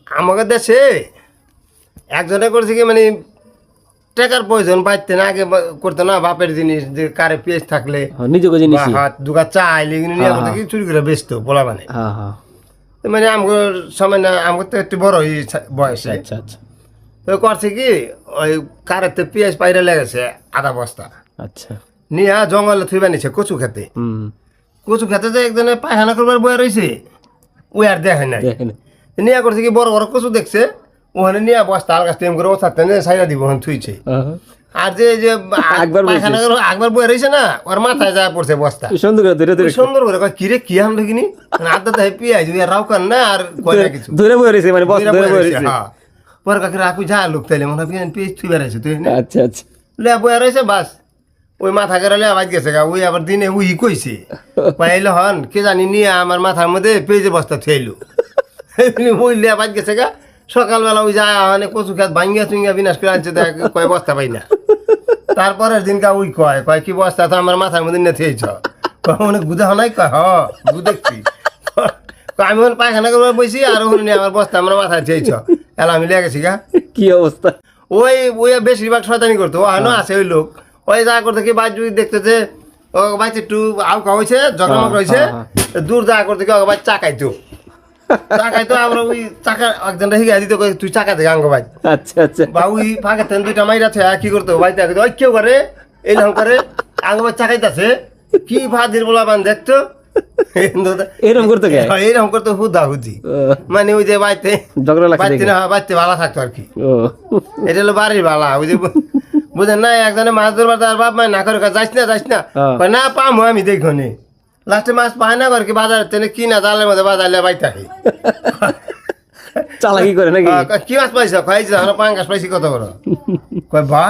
আমাদের দেশে একজনে করছে কি মানে টাকার প্রয়োজন পাইতে না আগে করতো না বাপের জিনিস যে কারে পেঁয়াজ থাকলে নিজেকে জিনিস হাত দুগা চাইলে নিয়ে করতে কি চুরি করে বেচতো বলা মানে মানে আমার সময় না আমার তো একটু বড় বয়সে আচ্ছা আচ্ছা তো করছে কি ওই কারেতে পেঁয়াজ পাইরে লেগেছে আধা বস্তা আচ্ছা নিয়ে জঙ্গলে থুই বানিয়েছে কচু খেতে কচু খেতে যে একজনে পায়খানা করবার বয়ে রয়েছে ওই আর দেখে নাই নিয়ে করছে কি বড় বড় কচু দেখছে ওখানে নিয়ে বস্তা আলগা টেম করে ও থাকতে সাইডা দিব ওখানে থুইছে আর যে যে পায়খানা একবার বয়ে রয়েছে না ওর মাথায় যা পড়ছে বস্তা সুন্দর করে কয় কিরে কি আনলো কিনি আদা তো পেঁয়াজ রাও কান না আর কয় না কিছু ধরে বয়ে রয়েছে মানে বস্তা ধরে বয়ে রয়েছে পরে কাকে রাখু যা লোক তাইলে মনে হয় পেঁয়াজ থুই বেড়াইছে তুই আচ্ছা আচ্ছা লে বয়ে রয়েছে বাস ওই মাথা গেলে আবাজ গেছে গা ওই আবার দিনে উই কইছে পাইলে হন কে জানি নিয়ে আমার মাথার মধ্যে পেঁয়াজের বস্তা থইলো ওই লে আবাজ গেছে গা সকালবেলা ওই যা মানে কচু খাত ভাঙ্গিয়া চুঙ্গিয়া বিনাশ করে আনছে দেখ কয় বস্তা পাই না তারপরের দিনকা ওই কয় কয় কি বস্তা তো আমার মাথার মধ্যে নিয়ে থেয়েছ অনেক গুদা নাই কয় হ গুদেছি আমি ওখানে পায়খানা করবার বসি আর ওখানে আমার বস্তা আমার মাথায় থেয়েছ এলা আমি লেগে গেছি গা কি অবস্থা ওই ওই বেশিরভাগ শয়তানি করতো ও হানো আছে ওই লোক ওই যা করতে কি বাইর যদি দেখতেছে ও বাইতে একটু আউকা হয়েছে জগমগ রয়েছে দূর যা করতে কি ও বাইর চাকাইতো চাকাইতো আমরা ওই চাকা একজনটা শিখে দিত তুই চাকা থেকে আঙ্গ ভাই আচ্ছা আচ্ছা বা ওই ফাঁকা তেন দুইটা মাইরা আছে কি করতো বাইতে ওই কেউ করে এই নাম করে আঙ্গ ভাই চাকাইতেছে কি ভাদির বলা বান দেখতো এরকম করতো এইরকম করতো হুদা হুদি মানে ওই যে বাইতে বাইতে না বাইতে ভালো থাকতো আর কি এটা হলো বাড়ির ভালা ওই যে বুঝেন না একজনে মাছ ধরবার তার বাপ মায় না করে যাইস না না পামো আমি দেখো নি লাস্টে মাছ পায় না করে কি বাজার তেনে কিনা জালের মধ্যে বাজারলে বাইতে চালাকি করে নাকি কি মাছ পাইছ খাইছ আমরা পাঙ্গাস পাইছি কত বড় কয় বা